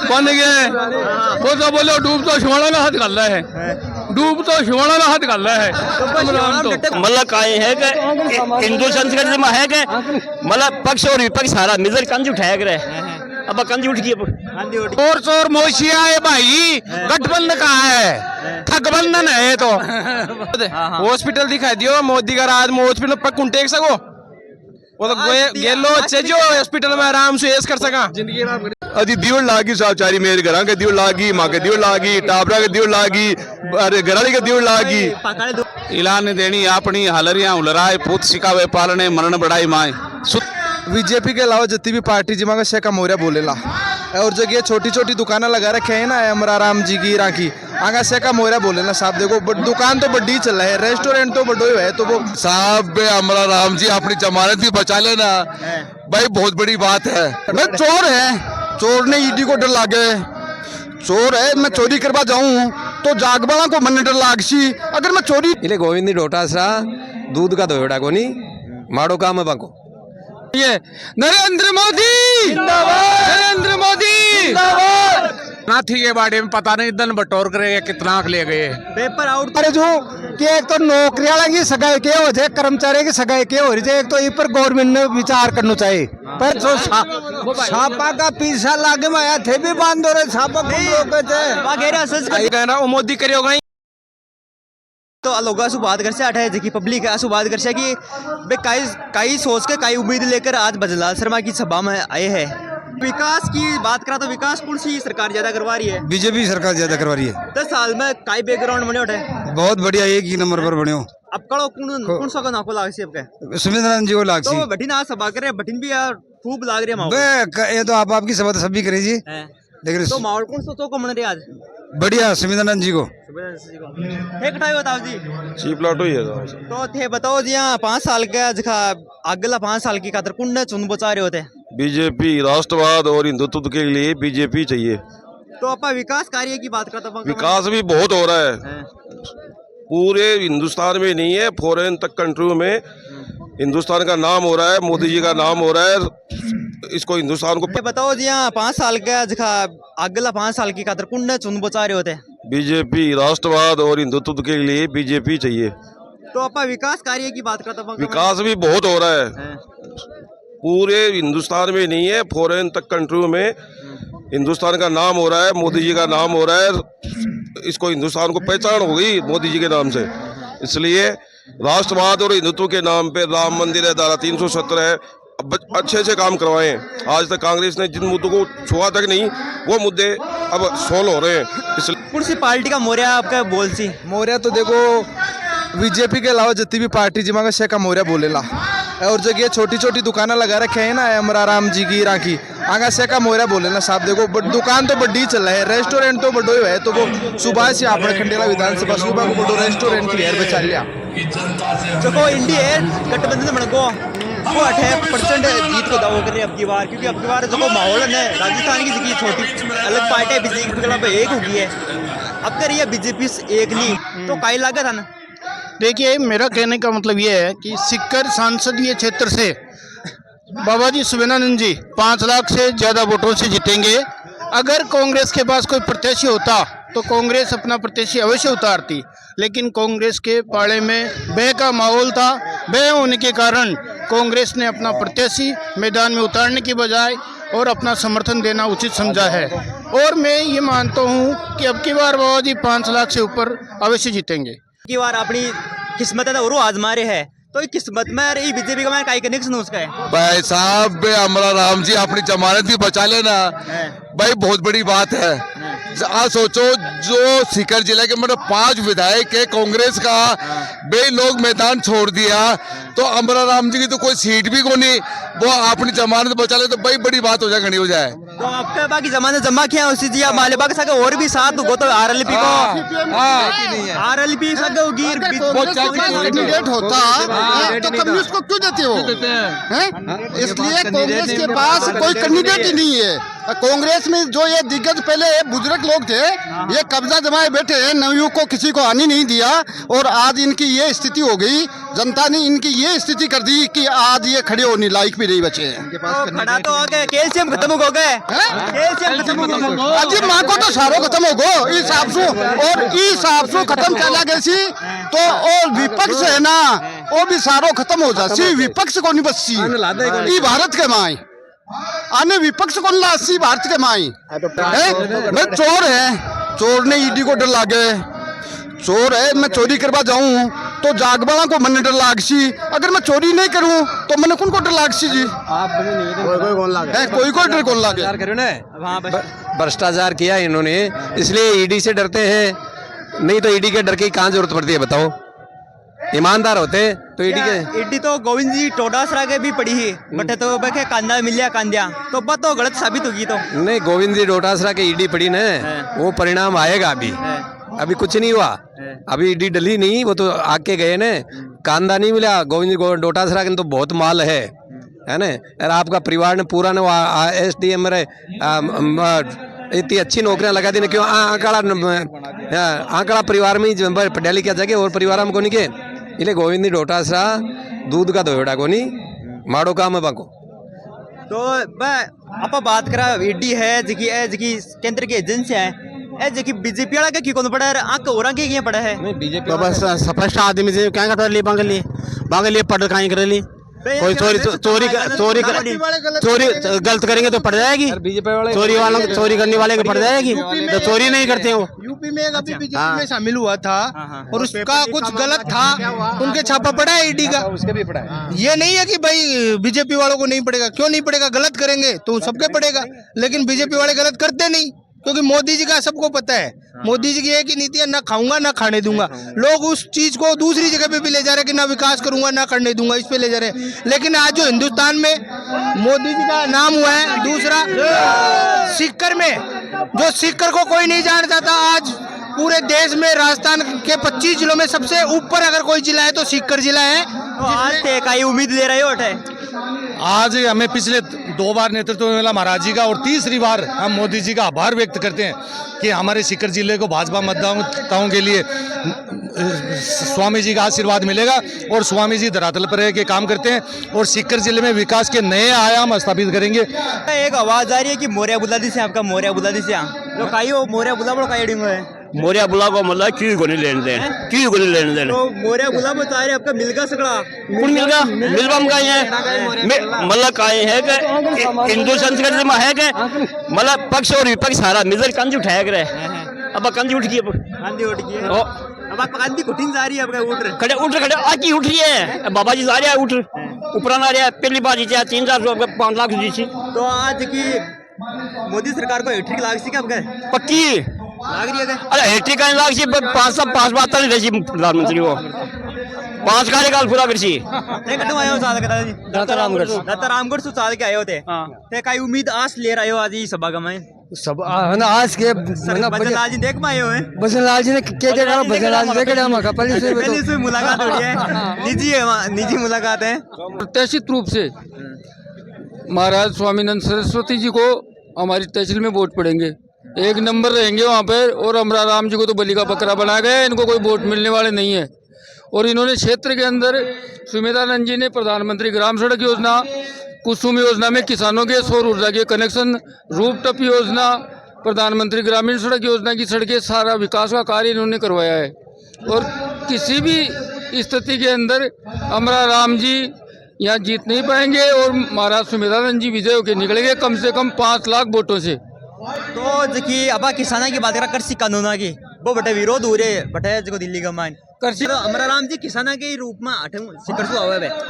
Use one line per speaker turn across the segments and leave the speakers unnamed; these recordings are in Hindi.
बन गए वो तो बोलो डूब तो शिवाड़ा ना हाथ गल है डूब तो शिवाड़ा ना हाथ गल है
मतलब काय है कि हिंदू संस्कृति में है कि मतलब पक्ष और विपक्ष सारा मिलकर कंज उठाया करे अब कंज उठ गई
और चोर मोशिया है भाई गठबंधन कहाँ है ठगबंधन है तो हॉस्पिटल दिखाई दियो मोदी का राज में हॉस्पिटल पर कौन टेक सको वो तो गेलो अच्छे जो हॉस्पिटल में आराम से ऐश कर सका जिंदगी
अजी दिवड़ लागी साहबचारी मेरे घर के दिवड़ लागी माँ के दिवड़ लागी टाबरा के दिवड़ लागी अरे घराली के दिवड़ लागी
इलान देनी अपनी हलरियां उलराए पुत सिकावे पालने मरण बढ़ाई माए
बीजेपी के अलावा जितनी भी पार्टी जिमा का शेखा मौर्य बोलेला और जो ये छोटी छोटी दुकानें लगा रखे हैं ना अमरा राम जी की राखी आगा शेखा मौर्य बोलेला साहब देखो दुकान तो बड़ी चल रहा है रेस्टोरेंट तो बड़ो है तो वो
साहब अमरा राम जी अपनी जमानत भी बचा लेना भाई बहुत बड़ी बात है मैं चोर है चोर ने ईडी को डर लागे चोर है मैं चोरी करवा जाऊं तो जागबाला को मन डर लागसी अगर मैं चोरी
इले गोविंदी डोटासरा दूध का दोड़ा को नहीं माड़ो काम है बाको
ये नरेंद्र मोदी नरेंद्र मोदी नाथी के बारे में पता नहीं दन बटोर करेगा कितना ले गए
पेपर आउट
अरे जो कि एक तो नौकरी वाला की सगाई के हो जाए कर्मचारी की सगाई के हो रही है एक तो इस पर गवर्नमेंट ने विचार करना चाहिए पर जो छापा का पीछा लागे में आया थे भी बांध दो रहे छापा
कहना वो मोदी करेगा
तो लोग असु बात कर से अठे जी पब्लिक है असु बात कर से कि भाई काई सोच के काई उम्मीद लेकर आज बजलाल शर्मा की सभा में आए हैं विकास की बात करा तो विकास कौन सी सरकार ज्यादा करवा रही है
बीजेपी सरकार ज्यादा करवा रही है
10 साल में काई बैकग्राउंड बने उठे
बहुत बढ़िया एक ही नंबर पर बने हो
अब कड़ो कौन सा नाको लाग सी आपके
सुमिंद्रानंद जी को लाग
तो बठिन आज सभा करे बठिन भी यार खूब लाग रही है
ये तो आपकी सभा तो सब भी करे जी लेकिन
तो माहौल कौन सा तो को मन रहे आज
बढ़िया सुमिंद्रानंद जी को
बताओ जी
चीप लॉट हुई है
तो थे बताओ जी यहाँ 5 साल का जखा अगला 5 साल की खातर कुंड चुन बचा रहे होते
बीजेपी राष्ट्रवाद और हिंदुत्व के लिए बीजेपी चाहिए
तो अपा विकास कार्य की बात करता
विकास भी बहुत हो रहा है पूरे हिंदुस्तान में नहीं है फॉरेन तक कंट्रियों में हिंदुस्तान का नाम हो रहा है मोदी जी का नाम हो रहा है इसको हिंदुस्तान को
बताओ जी यहाँ 5 साल का जखा अगला 5 साल की खातर कुंड चुन बचा रहे होते
बीजेपी राष्ट्रवाद और हिंदुत्व के लिए बीजेपी चाहिए
तो अपा विकास कार्य की बात करता
विकास भी बहुत हो रहा है पूरे हिंदुस्तान में नहीं है फॉरेन तक कंट्रियों में हिंदुस्तान का नाम हो रहा है मोदी जी का नाम हो रहा है इसको हिंदुस्तान को पहचान हो गई मोदी जी के नाम से इसलिए राष्ट्रवाद और हिंदुत्व के नाम पे राम मंदिर है धारा 370 है अच्छे अच्छे काम करवाए हैं आज तक कांग्रेस ने जिन मुद्दों को छुआ तक नहीं वो मुद्दे अब सोल्व हो रहे हैं इसलिए
कौन सी पार्टी का मौर्य आपका बोल सी
मौर्य तो देखो बीजेपी के अलावा जितनी भी पार्टी जिमा का शेखा मौर्य बोलेला और जो ये छोटी छोटी दुकानें लगा रखे हैं ना अमरा राम जी की राखी आगा शेखा मौर्य बोलेला साहब देखो दुकान तो बड़ी चल रहा है रेस्टोरेंट तो बड़ो है तो वो सुबह से आपने खंडेला विधानसभा सुबह को बड़ो रेस्टोरेंट की हेर बचा लिया
देखो इंडिया गठबंधन बन गो वो 28% जीत को दावो कर रहे हैं अब की बार क्योंकि अब की बार जो माहौल है राजस्थान की छोटी अलग पार्टी बीजेपी एक होगी है अब कर रही है बीजेपी एक नहीं तो काई लागत है ना
देखिए मेरा कहने का मतलब ये है कि सिक्कर संसदीय क्षेत्र से बाबा जी सुमिंद्रानंद जी 5 लाख से ज़्यादा वोटों से जीतेंगे। अगर कांग्रेस के पास कोई प्रत्याशी होता तो कांग्रेस अपना प्रत्याशी अवश्य उतारती, लेकिन कांग्रेस के पाले में भय का माहौल था। भय होने के कारण कांग्रेस ने अपना प्रत्याशी मैदान में उतारने की बजाय और अपना समर्थन देना उचित समझा है। और मैं ये मानता हूँ कि अब की बार बाबा जी 5 लाख से ऊपर अवश्य जीतेंगे।
की बार अपनी किस्मत है और आजमारे है तो किस्मत में अरे बीजेपी का काई कनेक्शन उसका है
भाई साहब अमरा राम जी अपनी जमानत भी बचा लेना भाई बहुत बड़ी बात है। आज सोचो जो सीकर जिले के मतलब 5 विधायक है कांग्रेस का बे लोग मैदान छोड़ दिया तो अमरा राम जी की तो कोई सीट भी को नहीं वो अपनी जमानत बचा ले तो भाई बड़ी बात हो जाए घनी हो जाए।
तो आपके बाकी जमानत जमा किया उसी जी मालेबा के साथ और भी साथ गो तो आरएलपी को आरएलपी सगे गिर
कैंडिडेट होता तो कम्युनिस्ट को क्यों देते हो? इसलिए कांग्रेस के पास कोई कैंडिडेट ही नहीं है।
कांग्रेस में जो ये दिग्गज पहले बुजुर्ग लोग थे, ये कब्जा जमाए बैठे हैं, नवयुवक को किसी को आने नहीं दिया और आज इनकी ये स्थिति हो गई। जनता ने इनकी ये स्थिति कर दी कि आज ये खड़े होने लायक भी नहीं बचे हैं।
खड़ा तो हो गए, कैल्शियम खत्म हो गए, कैल्शियम खत्म हो गए।
अजी माँ को तो सारो खत्म हो गो इस हिसाब से, और इस हिसाब से खत्म चला गए सी तो और विपक्ष है ना वो भी सारो खत्म हो जासी। विपक्ष को नहीं बची ई भारत के माई आने विपक्ष को लासी भारत के माई मैं चोर है, चोर ने ईडी को डर लागे, चोर है मैं चोरी करवा जाऊं तो जागबाला को मन डर लागसी, अगर मैं चोरी नहीं करूं तो मन कौन को डर लागसी जी? कोई डर कौन लागे?
भ्रष्टाचार किया इन्होंने, इसलिए ईडी से डरते हैं, नहीं तो ईडी के डर की कहाँ जरूरत पड़ती है बताओ? ईमानदार होते तो
ईडी तो गोविंद जी टोडासरा के भी पड़ी है, बट तो बखे कांदा मिलिया कांदिया तो बात तो गलत साबित होगी। तो
नहीं, गोविंद जी डोटासरा के ईडी पड़ी ना, वो परिणाम आएगा अभी कुछ नहीं हुआ, अभी ईडी डली नहीं, वो तो आके गए ना, कांदा नहीं मिला। गोविंद जी डोटासरा के तो बहुत माल है ना, और आपका परिवार ने पूरा ने SDM इतनी अच्छी नौकरियां लगा दी ना, क्यों आंकड़ा परिवार में ही पढ़ा लिखा जाके और परिवार में को नहीं के इले गोविंद जी डोटासरा दूध का दोड़ा को नहीं माड़ो काम है बाको।
तो आप बात करा ईडी है जी केंद्र की एजेंसियां है जी बीजेपी वाला के की कौन पड़ा है आंख और के किए पड़ा है?
नहीं बीजेपी
तो बस सफेद आदमी से क्या कर ली बांगे पढ़ कहीं कर ली, कोई चोरी गलत करेंगे तो पड़ जाएगी,
बीजेपी वाले
चोरी करने वाले को पड़ जाएगी, तो चोरी नहीं करते वो। यूपी में अभी बीजेपी में शामिल हुआ था और उसका कुछ गलत था, उनके छापा पड़ा है ईडी का,
उसके भी पड़ा है।
ये नहीं है कि भाई बीजेपी वालों को नहीं पड़ेगा, क्यों नहीं पड़ेगा? गलत करेंगे तो सबके पड़ेगा, लेकिन बीजेपी वाले गलत करते नहीं, क्योंकि मोदी जी का सबको पता है, मोदी जी की एक ही नीति है, ना खाऊंगा ना खाने दूंगा। लोग उस चीज को दूसरी जगह पे भी ले जा रहे हैं कि ना विकास करूंगा ना करने दूंगा, इस पे ले जा रहे हैं। लेकिन आज जो हिंदुस्तान में मोदी जी का नाम हुआ है, दूसरा सीकर में जो सीकर को कोई नहीं जानता था, आज पूरे देश में राजस्थान के 25 जिलों में सबसे ऊपर अगर कोई जिला है तो सीकर जिला है।
तो आज कई उम्मीद ले रहे हो?
आज हमें पिछले 2 बार नेतृत्व मिला महाराज जी का और तीसरी बार हम मोदी जी का आभार व्यक्त करते हैं कि हमारे सीकर जिले को भाजपा मतदाताओं के लिए स्वामी जी का आशीर्वाद मिलेगा और स्वामी जी धरातल पर रह के काम करते हैं और सीकर जिले में विकास के नए आयाम स्थापित करेंगे।
एक आवाज आ रही है कि मोरिया बुलादी से आपका मोरिया बुलादी से जो काई हो मोरिया बुला बड़ो काई डिंग है
मोरिया बुला को मतलब क्यों को नहीं लेने दें, क्यों को नहीं लेने दें?
तो मोरिया बुला बता रहे आपका मिलगा सगड़ा
कौन मिलगा मिलवा में काई है मतलब काई है कि हिंदू संस्कृति में है कि मतलब पक्ष और विपक्ष सारा मिजर कंज उठाया करे, अब कंज उठ गई,
गांधी उठ गई अब आप गांधी घुटिन जा रही है आपका
खड़े आकी उठ रही है, बाबा जी जा रहे हैं उठ ऊपर आ रहा है, पहली बार जीते 3-4 5 लाख जी।
तो आज की मोदी सरकार को हैट्रिक लाग सी क्या
पक्की
लाग रही है?
अरे हैट्रिक का लाग सी 5 बात नहीं रही प्रधानमंत्री को 5 कार्यकाल पूरा कर सी
नहीं कटो आयो साल का जी दत्तारामगढ़ से साल के आए होते ते काई उम्मीद आस ले रहे हो आज ही सभा का मैं
सब आज के
बजनलाल जी देख में आए हुए
बजनलाल जी ने क्या कहा, बजनलाल जी ने मौका पहले
से मुलाकात हो रही है, निजी मुलाकात है।
प्रत्याशित रूप से महाराज स्वामीनंद सरस्वती जी को हमारी तहसील में वोट पड़ेंगे, 1 नंबर रहेंगे वहाँ पर। और अमरा राम जी को तो बलि का बकरा बनाया गया है, इनको कोई वोट मिलने वाले नहीं है। और इन्होंने क्षेत्र के अंदर सुमित्रानंद जी ने प्रधानमंत्री ग्राम सड़क योजना, कुसुम योजना में किसानों के सौर ऊर्जा के कनेक्शन, रूपटॉप योजना, प्रधानमंत्री ग्रामीण सड़क योजना की सड़कें, सारा विकास का कार्य इन्होंने करवाया है। और किसी भी स्थिति के अंदर अमरा राम जी यहाँ जीत नहीं पाएंगे और महाराज सुमित्रानंद जी विजय होकर निकलेंगे कम से कम 5 लाख वोटों से।
तो जबकि अब किसाना की बात करा कृषि कानूना की वो बटे विरोध हो रहे बटे जो दिल्ली का मान कृषि तो अमरा राम जी किसाना के रूप में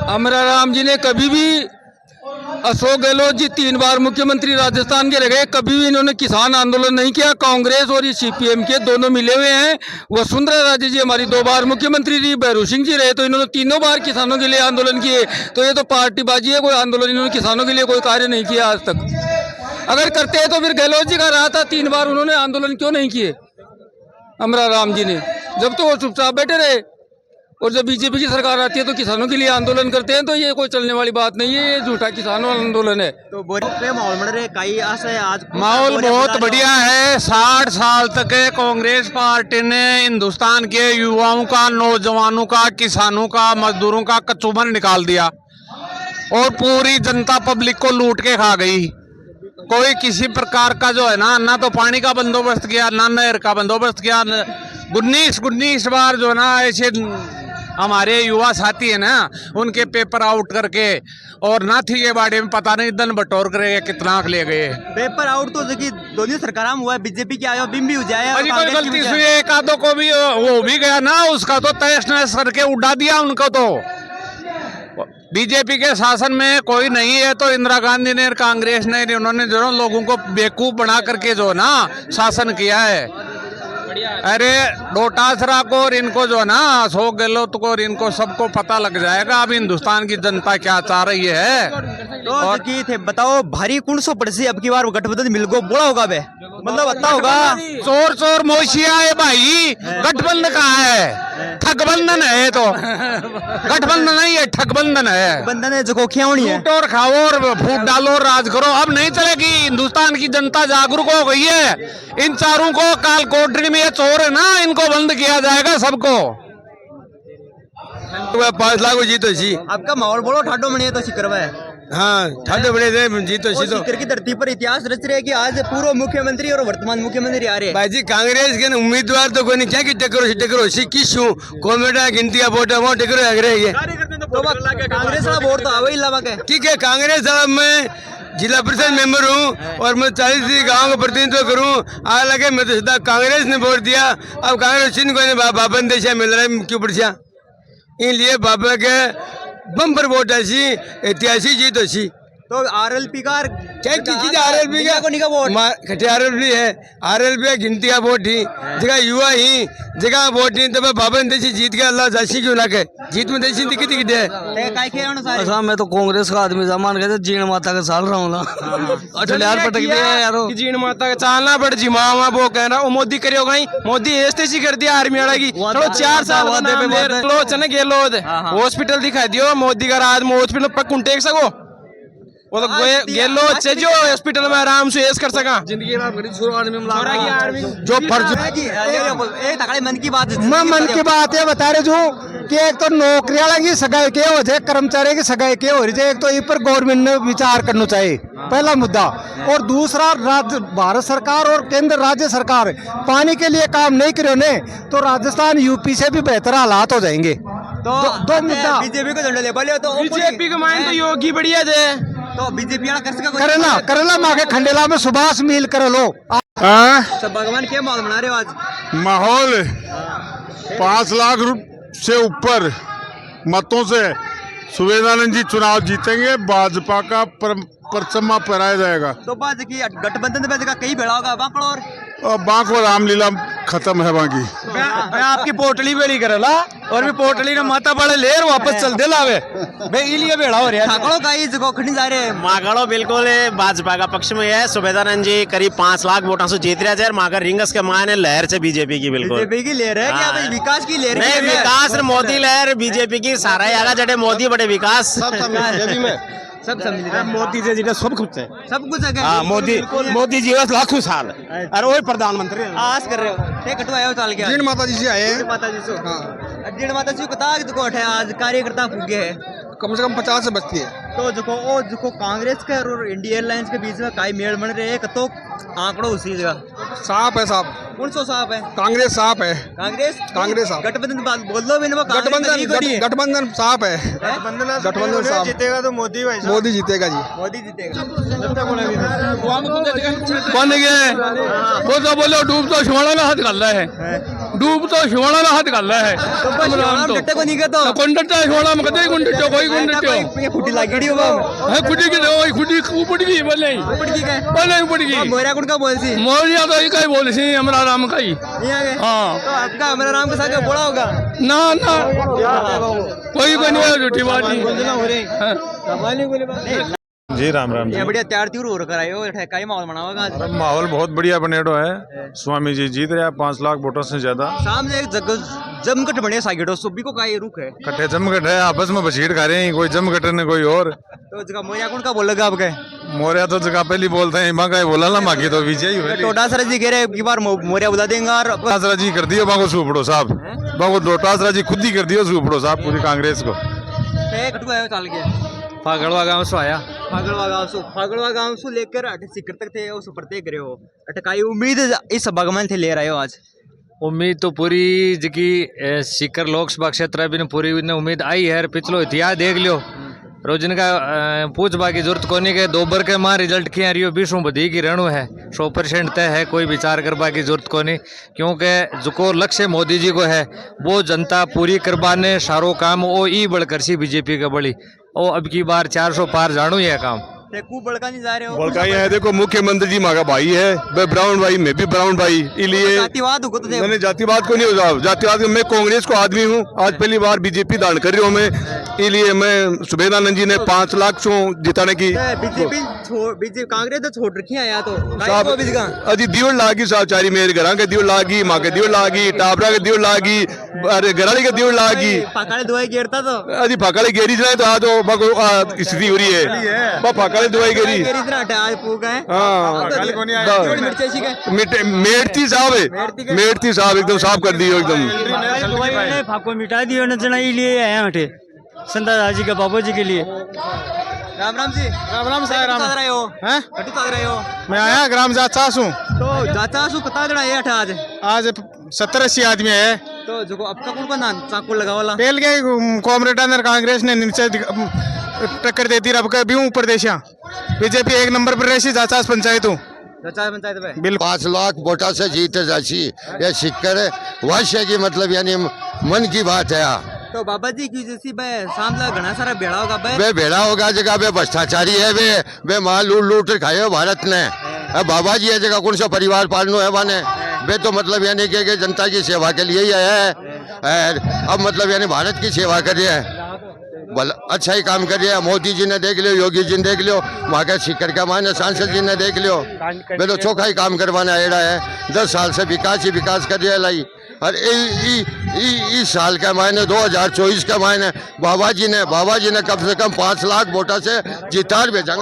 अमरा राम जी ने कभी भी अशोक गहलोत जी 3 बार मुख्यमंत्री राजस्थान के रहे, कभी भी इन्होंने किसान आंदोलन नहीं किया। कांग्रेस और ये CPM के दोनों मिले हुए हैं। वसुंधरा राजे जी हमारी 2 बार मुख्यमंत्री रही, भैरू सिंह जी रहे तो इन्होंने 3 बार किसानों के लिए आंदोलन किए। तो ये तो पार्टीबाजी है, कोई आंदोलन इन्होंने किसानों के लिए कोई कार्य नहीं किया आज तक। अगर करते हैं तो फिर गहलोत जी का रहा था 3 बार, उन्होंने आंदोलन क्यों नहीं किए अमरा राम जी ने? जब तो वो चुपचाप बैठे रहे और जब बीजेपी की सरकार आती है तो किसानों के लिए आंदोलन करते हैं। तो ये कोई चलने वाली बात नहीं है, ये झूठा किसानों आंदोलन है।
तो बोरिया माहौल बन रहे कई आशा है आज
माहौल बहुत बढ़िया है। 60 साल तक कांग्रेस पार्टी ने हिंदुस्तान के युवाओं का, नौजवानों का, किसानों का, मजदूरों का कचूमर निकाल दिया और पूरी जनता पब्लिक को लूट के खा गई। कोई किसी प्रकार का जो है ना तो पानी का बंदोबस्त किया, ना नहर का बंदोबस्त किया। 19 बार जो है ना ऐसे हमारे युवा साथी है ना उनके पेपर आउट करके और नाथी के बारे में पता नहीं दन बटोर करके कितना ले गए।
पेपर आउट तो देखिए दोनों सरकार हुआ है, बीजेपी की आया बिम भी हो जाए।
अरे कोई गलती से एक आधो को भी वो भी गया ना, उसका तो तहस नहस करके उड़ा दिया उनको। तो बीजेपी के शासन में कोई नहीं है तो इंदिरा गांधी ने, कांग्रेस ने, उन्होंने जो लोगों को बेवकूफ बना करके जो ना शासन किया है। अरे डोटासरा को और इनको जो ना अशोक गहलोत को और इनको सबको पता लग जाएगा अब हिंदुस्तान की जनता क्या चाह रही है।
तो और की थे बताओ भारी कौन सो पड़ सी अब की बार गठबंधन मिल गो बोला होगा बे, मतलब अच्छा होगा।
चोर चोर मोशिया है भाई, गठबंधन कहाँ है? ठगबंधन है। तो गठबंधन नहीं है, ठगबंधन है।
बंधन है जो खोखियां होनी है,
लूटो और खाओ और फूट डालो और राज करो। अब नहीं चलेगी, हिंदुस्तान की जनता जागरूक हो गई है। इन चारों को काल कोठरी में ये चोर है ना, इनको बंद किया जाएगा सबको।
5 लाख जीतो सी।
आपका माहौल बोलो ठाडो मणि तो सिकरवा है।
हाँ ठाडो बड़े थे जीतो सी। तो
सिकर की धरती पर इतिहास रच रहे कि आज पूर्व मुख्यमंत्री और वर्तमान मुख्यमंत्री आ रहे हैं।
भाई जी कांग्रेस के उम्मीदवार तो कोई नहीं, क्या की टकरो सी किसू कॉमेडा गिनती बोटा वो टकरो है।
तो कांग्रेस का वोट तो आवे ही लवा के
ठीक है। कांग्रेस साहब मैं जिला परिषद मेंबर हूँ और मैं 40 गाँव का प्रतिनिधित्व करूँ। हालांकि मैं तो सीधा कांग्रेस ने वोट दिया। अब कांग्रेस चिन्ह को बाबन देशा मिल रहा है क्यों पड़िया, इसलिए बाबा के बम्पर वोट ऐसी ऐतिहासिक जीत ऐसी।
तो आरएलपी का
आरएलपी का
को निका वोट
आरएलपी है, आरएलपी गिनती का वोट ही जगह युवा ही जगह वोट ही। तब बाबन देशी जीत के अल्लाह जासी क्यों ना के जीत में देशी दिक्कत दिक्कत है।
काय के अनुसार
अच्छा मैं तो कांग्रेस का आदमी जमान कहते जीण माता का साल रहा हूँ ना। अच्छा यार पटक दिया यारो
जीण माता का चालना पड़ जी मामा वो कह रहा मोदी करियो गई। मोदी ऐसे कर दिया आर्मी वाला की। चलो 4 साल लो चने गेलो हॉस्पिटल दिखा दियो मोदी का राज में हॉस्पिटल पर कुंटे एक सको वो तो गेलो अच्छे जो हॉस्पिटल में आराम से ऐश कर सका जिंदगी में जो फर्ज
मन की बात
है बता रहे जो कि एक तो नौकरी वाला की सगाई के हो जाए, कर्मचारी की सगाई के हो रही है। एक तो इस पर गवर्नमेंट ने विचार करना चाहिए, पहला मुद्दा। और दूसरा राज्य भारत सरकार और केंद्र राज्य सरकार पानी के लिए काम नहीं करे ने तो राजस्थान यूपी से भी बेहतर हालात हो जाएंगे।
तो
दो मुद्दा
बीजेपी को झंडा ले बोले तो
बीजेपी का माइंड तो योगी बढ़िया जे
तो बीजेपी कर सका
करेला मांगे खंडेला में सुभाष मिल कर लो।
सब भगवान क्या माहौल बना रहे हो आज?
माहौल 5 लाख से ऊपर मतों से सुवेदानंद जी चुनाव जीतेंगे। भाजपा का परचम फहराया जाएगा।
तो बात की गठबंधन में कई भेड़ा होगा
और बांको रामलीला खत्म है बाकी।
मैं आपकी पोटली बेड़ी करेला और भी पोटली ने माता बड़े लेर वापस चल दे लावे बे इलिए बेड़ा हो रहा है।
ठाकरो का ही जगह खड़ी जा रहे हैं।
मागड़ो बिल्कुल भाजपा का पक्ष में है। सुबेदानंद जी करीब 5 लाख वोटों से जीत रहे हैं। मागर रिंगस के मायने लहर से बीजेपी की बिल्कुल
बीजेपी की लहर है क्या भाई? विकास की लहर
नहीं, विकास मोदी लहर बीजेपी की सारा ही आगा जड़े मोदी बड़े विकास
सब समझ
मोदी से जिन्हें सब कुछ है,
सब कुछ है।
हाँ मोदी जी बस लाखों साल और वही प्रधानमंत्री
आस कर रहे हो कटवाया चाल गया।
जीण माता जी से आए हैं।
माता जी से जीण माता जी को है आज कार्यकर्ता फूगे है
कम से कम 50 से बचती है।
तो जो कांग्रेस के और इंडियन एयरलाइंस के बीच में काई मेल बन रहे हैं तो आंकड़ो उसी जगह
साफ है साहब।
कौन सो साफ है?
कांग्रेस साफ है।
कांग्रेस साफ। गठबंधन बात बोल दो मैंने
गठबंधन साफ है। गठबंधन साफ
जीतेगा तो मोदी भाई
मोदी जीतेगा जी।
मोदी जीतेगा।
बन गए वो तो बोलो डूब तो शिवाड़ा में हाथ डाल रहा है, डूब तो शिवाड़ा में हाथ डाल रहा है।
डट्टे को नहीं कहता
कौन डट्टा शिवाड़ा में कदे कौन डट्टो कोई कौन डट्टो
ये फुटी लागड़ी होगा
है खुदी के ओए खुदी ऊपर की बोले
ऊपर की है
बोले ऊपर की
मोरिया कौन का बोल सी
मोरिया तो ही कहीं बोल सी हमरा राम का ही। हाँ
तो आपका हमारा राम के साथ बोला होगा
ना कोई नहीं झूठी बात नहीं।
जी राम राम
ये बढ़िया तैयार त्यूर हो कर आए हो ठेका ही माहौल बनाओगा आज
माहौल बहुत बढ़िया बनेडो है स्वामी जी जीत रहे हैं 5 लाख वोटों से ज्यादा
सामने एक जमघट बने साइड सभी को का ये रुख है
कट्ठे जमघट है आपस में बसीट खा रहे हैं कोई जमघट ने कोई और
तो जगह मोया कौन का बोलेगा आपके
मोरिया तो जगह पहले बोलते हैं माँ का बोला ना माँ की तो विजय ही हुए
टोडासरा जी कह रहे बार मोरिया बुला देंगे और
डोटासरा जी कर दियो बाको सुपड़ो साहब बाको डोटासरा जी खुद ही कर दियो सुपड़ो साहब पूरी कांग्रेस को
कटू आयो चाल के
फागड़वा गांव से आया
फागड़वा गांव से लेकर अटे सिकर तक थे उस प्रत्येक करे हो अटकाई उम्मीद इस बागमन थे ले रहे हो आज
उम्मीद तो पूरी जी सीकर लोकसभा क्षेत्र अभी पूरी उम्मीद आई है पिछलो इतिहास देख लियो रोजन का पूछबा की जरूरत कोनी के दोबर के मां रिजल्ट किया रियो 20 बधी की रेणु है 100% तय है कोई विचार करवा की जरूरत कोनी क्योंकि जो लक्ष्य मोदी जी को है वो जनता पूरी करवाने सारो काम वो ई बढ़कर सी बीजेपी के बड़ी ओ अब की बार 400 पार जानू ये काम
बड़का नहीं जा रहे हो
बड़का ही है देखो मुख्यमंत्री जी माँ भाई है मैं ब्राउन भाई मैं भी ब्राउन भाई इसलिए
जातिवाद को तो
मैंने जातिवाद को नहीं हो जातिवाद मैं कांग्रेस को आदमी हूँ आज पहली बार बीजेपी दान कर रही हूँ मैं इसलिए मैं सुबेदानंद जी ने 5 लाख से जिताने की
बीजेपी कांग्रेस तो छोड़ रखी है या तो
अजी दिवड़ लागी साहबचारी मेरे घर के दिवड़ लागी माँ के दिवड़ लागी टाबरा के दिवड़ लागी अरे घराली के दिवड़ लागी
पकाड़े दुआई घेरता तो
अजी पकाड़े घेरी जाए तो आ तो स्थिति हो रही है पकाड़े दुआई घेरी मेड़ती साहब है मेड़ती साहब एकदम साफ कर दियो एकदम
फाको मिटा दियो न लिए आए हटे संता जी के बाबू जी के लिए
राम राम जी
राम साहब राम
रहे हो
हैं
कटू ताग रहे हो
मैं आया ग्राम जाचा सू
तो जाचा सू कता गड़ा है आज
आज 70-80 आदमी है
तो जो अब का कौन नाम चाकू लगा वाला
पहल के कॉमरेड ने कांग्रेस ने नीचे टक्कर देती रब का भी ऊपर देशा बीजेपी 1 नंबर पर रही जाचा पंचायत हूँ
पंचायत में
बिल्कुल 5 लाख वोटा से जीते जाची ये सिक्कर वश्य की मतलब यानी मन की बात है
तो बाबा जी की जैसी सामने घना सारा बेड़ा होगा
वे भेड़ा होगा जगह वे भ्रष्टाचारी है वे माल लूट खाए हो भारत ने बाबा जी है जगह कौन सा परिवार पालनो है वाने वे तो मतलब यानी कि जनता की सेवा के लिए ही आया है अब मतलब यानी भारत की सेवा कर रहे हैं अच्छा ही काम कर रहे हैं मोदी जी ने देख लियो योगी जी ने देख लियो वहाँ के सीकर का माने सांसद जी ने देख लियो वे तो चौखा ही काम करवाना एड़ा है 10 साल से विकास ही विकास कर रहे लाई और इस साल का मायने 2024 का मायने बाबा जी ने कम से कम 5 लाख वोटा से जितार भेजा